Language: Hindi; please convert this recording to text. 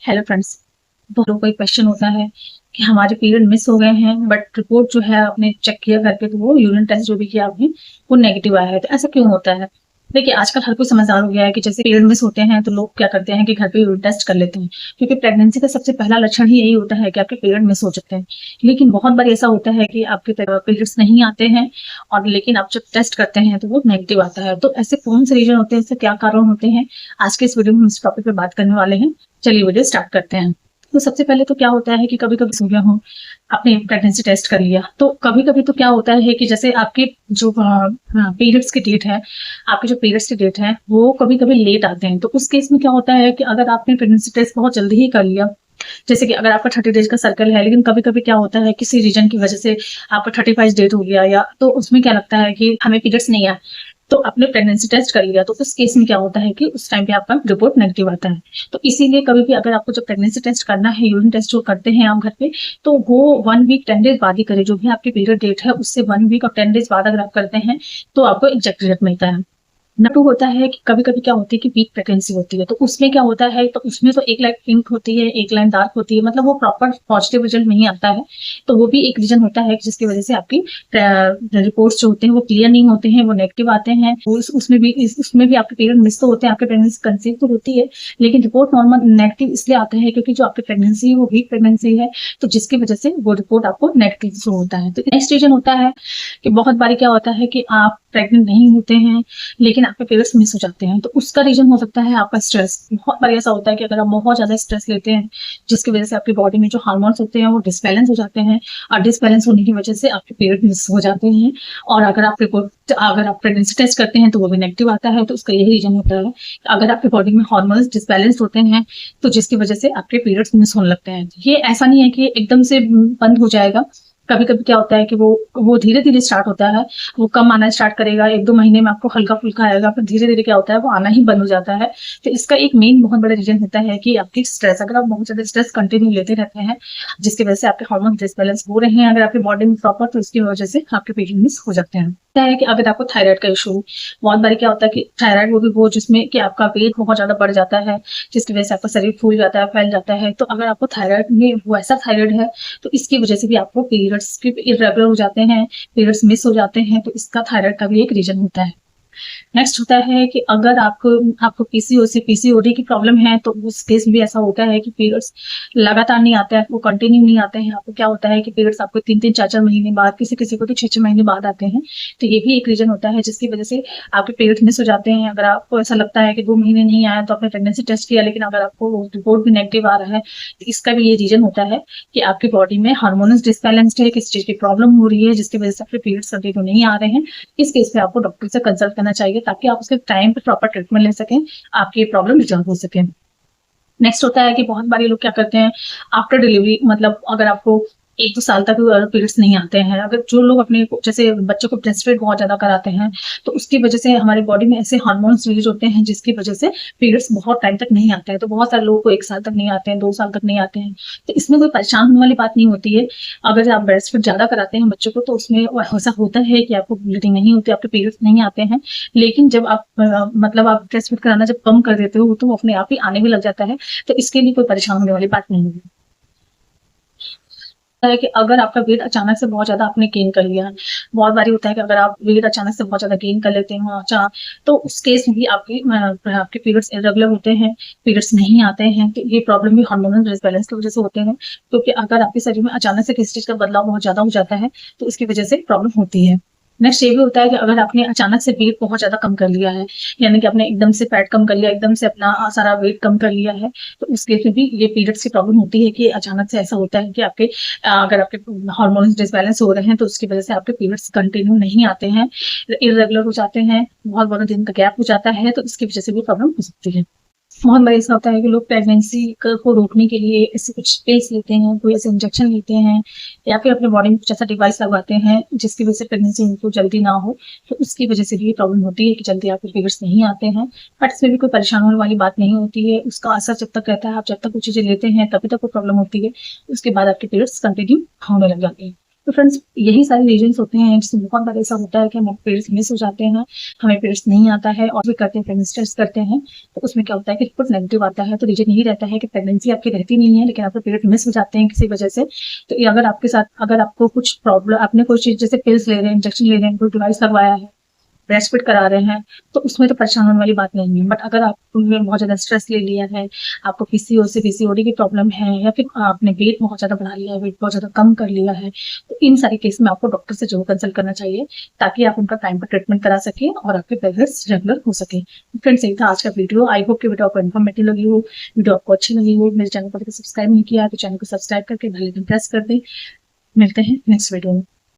Hello friends. बहुत लोगों को एक क्वेश्चन होता है कि हमारे पीरियड मिस हो गए हैं बट रिपोर्ट जो है आपने चेक किया घर पे तो वो यूरिन टेस्ट जो भी किया आपने वो नेगेटिव आया है। तो ऐसा क्यों होता है? देखिए, आजकल हर कोई समझदार हो गया है कि जैसे पीरियड मिस होते हैं तो लोग क्या करते हैं कि घर पे यूरिन टेस्ट कर लेते हैं, क्योंकि प्रेगनेंसी का सबसे पहला लक्षण ही यही होता है कि आपके पीरियड मिस हो सकते हैं। लेकिन बहुत बार ऐसा होता है कि आपके पीरियड्स नहीं आते हैं और लेकिन आप जब टेस्ट करते हैं तो वो नेगेटिव आता है। तो ऐसे कौन से रीजन होते हैं, ऐसे क्या कारण होते हैं, आज के इस वीडियो में हम इस टॉपिक पे बात करने वाले हैं। चलिए वीडियो स्टार्ट करते हैं। तो सबसे पहले तो क्या होता है कि कभी-कभी सूर्य हो, आपने प्रेगनेंसी टेस्ट कर लिया, तो कभी-कभी तो क्या होता है कि जैसे आपके जो पीरियड्स की डेट है, आपके जो पीरियड्स की डेट है, वो कभी-कभी लेट आते हैं। तो उस केस में क्या होता है कि अगर आपने प्रेगनेंसी टेस्ट बहुत जल्दी ही कर लिया, जैसे कि अगर आपका 30 डेज का सर्कल है, लेकिन कभी-कभी क्या होता है किसी रीज़न की वजह से आपका 35 डेट हो गया, या तो उसमें क्या लगता है कि हमें पीरियड्स नहीं आए, तो आपने प्रेगनेंसी टेस्ट कर लिया, तो उस केस में क्या होता है कि उस टाइम पे आपका रिपोर्ट नेगेटिव आता है। तो इसीलिए कभी भी अगर आपको जब प्रेगनेंसी टेस्ट करना है, यूरिन टेस्ट जो करते हैं आप घर पे, तो वो 1 वीक 10 डेज बाद ही करें। जो भी आपकी पीरियड डेट है उससे 1 वीक और 10 डेज बाद अगर आप करते हैं तो आपको एग्जैक्ट रिजल्ट मिलता है। नंबर 2 होता है कि कभी-कभी क्या होती है कि वीक प्रेगनेंसी होती है, तो उसमें क्या होता है, तो उसमें तो एक लाइन पिंक होती है, एक लाइन डार्क होती है, मतलब वो प्रॉपर पॉजिटिव रिजल्ट नहीं आता है। तो वो भी एक रीजन होता है कि जिसकी वजह से आपकी रिपोर्ट्स जो होते हैं वो क्लियर नहीं होते हैं, वो नेगेटिव आते हैं। उसमें भी आपके पीरियड मिस तो होते हैं, आपके प्रेगनेंसी कंसीव तो होती है, लेकिन रिपोर्ट नॉर्मल नेगेटिव इसलिए आता है क्योंकि जो आपकी प्रेगनेंसी है वो वीक प्रेगनेंसी है, तो जिसकी वजह से वो रिपोर्ट आपको नेगेटिव शो होता है। तो नेक्स्ट रीजन होता है कि बहुत बारी क्या होता है कि आप प्रेग्नेंट नहीं होते हैं लेकिन आपके पीरियड्स मिस हो जाते हैं, तो उसका रीजन हो सकता है आपका स्ट्रेस। बहुत बार ऐसा होता है कि अगर आप बहुत ज्यादा स्ट्रेस लेते हैं, जिसकी वजह से आपकी बॉडी में जो हार्मोन्स होते हैं वो डिसबैलेंस हो जाते हैं, और डिसबैलेंस होने की वजह से आपके पीरियड मिस हो जाते हैं। और अगर आप प्रेगनेंसी टेस्ट करते हैं तो वो भी नेगेटिव आता है, तो उसका यही रीजन होता है कि अगर आपकी बॉडी में हार्मोन्स डिसबैलेंस होते हैं तो जिसकी वजह से आपके पीरियड्स मिस होने लगते हैं। ये ऐसा नहीं है कि एकदम से बंद हो जाएगा। कभी-कभी क्या होता है कि वो धीरे-धीरे स्टार्ट होता है, वो कम आना स्टार्ट करेगा, 1-2 महीने में आपको हल्का-फुल्का आएगा, फिर धीरे-धीरे क्या होता है वो आना ही बंद हो जाता है। तो इसका एक मेन बहुत बड़ा रीज़न होता है कि आपकी स्ट्रेस, अगर आप बहुत ज़्यादा स्ट्रेस कंटिन्यू लेते रहते हैं, जिसकी वजह से आपके हार्मोन डिसबैलेंस हो रहे हैं अगर आपकी बॉडी में प्रॉपर, तो इसकी वजह से आपके पीरियड मिस हो जाते हैं। होता है कि अगर आपको थायराइड का इश्यू, बहुत बारी क्या होता है कि थायराइड वो जिसमें कि आपका वेट बहुत ज़्यादा बढ़ जाता है, जिसकी वजह से आपका शरीर फूल जाता है, फैल जाता है। तो अगर आपको थायराइड में वैसा थायराइड है तो इसकी वजह से भी आपको पीरियड्स की इर्रेगुलर हो जाते हैं, पीरियड्स मिस हो जाते हैं, तो इसका थायराइड का भी एक रीजन होता है। नेक्स्ट होता है कि अगर आपको आपको पीसीओसी पीसीओडी की प्रॉब्लम है, तो उस केस में भी ऐसा होता है कि पीरियड्स लगातार नहीं आते हैं, वो कंटिन्यू नहीं आते हैं। आपको क्या होता है कि पीरियड्स आपको 3-3 4-4 महीने बाद, किसी-किसी को तो 6-6 महीने बाद आते हैं। तो ये भी एक रीज़न होता है जिसकी वजह से आपके पीरियड्स मिस हो जाते हैं। अगर आपको ऐसा लगता है कि 2 महीने नहीं आया तो आपने प्रेगनेंसी टेस्ट किया, लेकिन अगर आपको रिपोर्ट भी नेगेटिव आ रहा है, तो इसका भी ये रीज़न होता है कि आपकी बॉडी में हार्मोन्स डिसबैलेंस्ड है, किसी चीज़ की प्रॉब्लम हो रही है जिसकी वजह से आपके पीरियड्स कंटिन्यू नहीं आ रहे हैं। इस केस में आपको डॉक्टर से कंसल्ट करना चाहिए ताकि आप उसके टाइम पे प्रॉपर ट्रीटमेंट ले सकें, आपकी ये प्रॉब्लम रिजॉल्व हो सके। नेक्स्ट होता है कि बहुत बारी लोग क्या करते हैं, आफ्टर डिलीवरी, मतलब अगर आपको 1-2 साल तक पीरियड्स नहीं आते हैं, अगर जो लोग अपने जैसे बच्चों को ब्रेस्ट फीड बहुत ज़्यादा कराते हैं, तो उसकी वजह से हमारी बॉडी में ऐसे हार्मोन्स रिलीज़ होते हैं जिसकी वजह से पीरियड्स बहुत टाइम तक नहीं आते हैं। तो बहुत सारे लोगों को 1 साल तक नहीं आते हैं, 2 साल तक नहीं आते हैं। तो इसमें कोई परेशान होने वाली बात नहीं होती है। अगर आप ब्रेस्ट फीड ज़्यादा कराते हैं बच्चों को तो उसमें ऐसा होता है कि आपको ब्लीडिंग नहीं होती, आपके पीरियड्स नहीं आते हैं। लेकिन जब आप मतलब आप ब्रेस्ट फीड कराना जब कम कर देते हो तो वो अपने आप ही आने भी लग जाता है। तो इसके लिए कोई परेशान होने वाली बात नहीं है। है कि अगर आपका वेट अचानक से बहुत ज़्यादा आपने गेन कर लिया है, बहुत बारी होता है कि अगर आप वेट अचानक से बहुत ज़्यादा गेन कर लेते हो तो उस केस में भी आपके पीरियड्स इरेगुलर होते हैं, पीरियड्स नहीं आते हैं, तो ये प्रॉब्लम भी हार्मोनल डिसबैलेंस की वजह से होते हैं। क्योंकि अगर आपके शरीर में अचानक से किसी चीज़ का बदलाव बहुत ज़्यादा हो जाता है, तो इसकी वजह से प्रॉब्लम होती है। नेक्स्ट ये भी होता है कि अगर आपने अचानक से वेट बहुत ज़्यादा कम कर लिया है, यानी कि आपने एकदम से फैट कम कर लिया, एकदम से अपना सारा वेट कम कर लिया है, तो उस केस में भी ये पीरियड्स की प्रॉब्लम होती है कि अचानक से ऐसा होता है कि अगर आपके हार्मोन्स डिसबैलेंस हो रहे हैं तो उसकी वजह से आपके पीरियड्स कंटिन्यू नहीं आते हैं, इर्रेगुलर हो जाते हैं, बहुत दिन का गैप हो जाता है, तो इसकी वजह से भी प्रॉब्लम हो सकती है। बहुत बार ऐसा होता है कि लोग प्रेगनेंसी को रोकने के लिए ऐसे कुछ पिल्स लेते हैं, कोई ऐसे इंजेक्शन लेते हैं, या फिर अपने बॉडी में कुछ ऐसा डिवाइस लगवाते हैं जिसकी वजह से प्रेगनेंसी उनको जल्दी ना हो। तो उसकी वजह से भी ये प्रॉब्लम होती है कि जल्दी आपके पीरियड्स नहीं आते हैं। बट इसमें भी कोई परेशान होने वाली बात नहीं होती है। उसका असर जब तक रहता है, आप जब तक वो चीज़ें लेते हैं तभी तक वो प्रॉब्लम होती है। उसके बाद आपके पीरियड्स कंटिन्यू होने लग जाते हैं। तो फ्रेंड्स यही सारे रीजंस होते हैं जिसमें बहुत बार ऐसा होता है कि हमारे पीरियड्स मिस हो जाते हैं, हमें पीरियड्स नहीं आता है और भी करते हैं प्रेगनेंसी टेस्ट करते हैं तो उसमें क्या होता है कि रिपोर्ट नेगेटिव आता है। तो रीजन यही रहता है कि प्रेगनेंसी आपकी रहती नहीं है लेकिन आपके पीरियड मिस हो जाते हैं किसी वजह से। तो ये अगर आपके साथ अगर आपको कुछ प्रॉब्लम, आपने कोई चीज जैसे पिल्स ले रहे हैं, इंजेक्शन ले रहे हैं, कोई डिवाइस लगवाया है, ब्रेस्ट फीड करा रहे हैं, तो उसमें तो परेशान होने वाली बात नहीं है। बट अगर आपने बहुत ज्यादा स्ट्रेस ले लिया है, आपको पीसीओएस से पीसीओडी की प्रॉब्लम है, या फिर आपने वेट बहुत ज्यादा बढ़ा लिया है, वेट बहुत ज्यादा कम कर लिया है, तो इन सारे केस में आपको डॉक्टर से जरूर कंसल्ट करना चाहिए ताकि आप उनका टाइम पर ट्रीटमेंट करा सके और आपके पीरियड्स रेगुलर हो सके। फ्रेंड्स यही था आज का वीडियो। आई होप कि वीडियो आपको इन्फॉर्मेटिव लगी हो, वीडियो आपको अच्छी लगी हो। मेरे चैनल को सब्सक्राइब नहीं किया तो चैनल को सब्सक्राइब करके बेल आइकन प्रेस कर दें। मिलते हैं नेक्स्ट वीडियो में।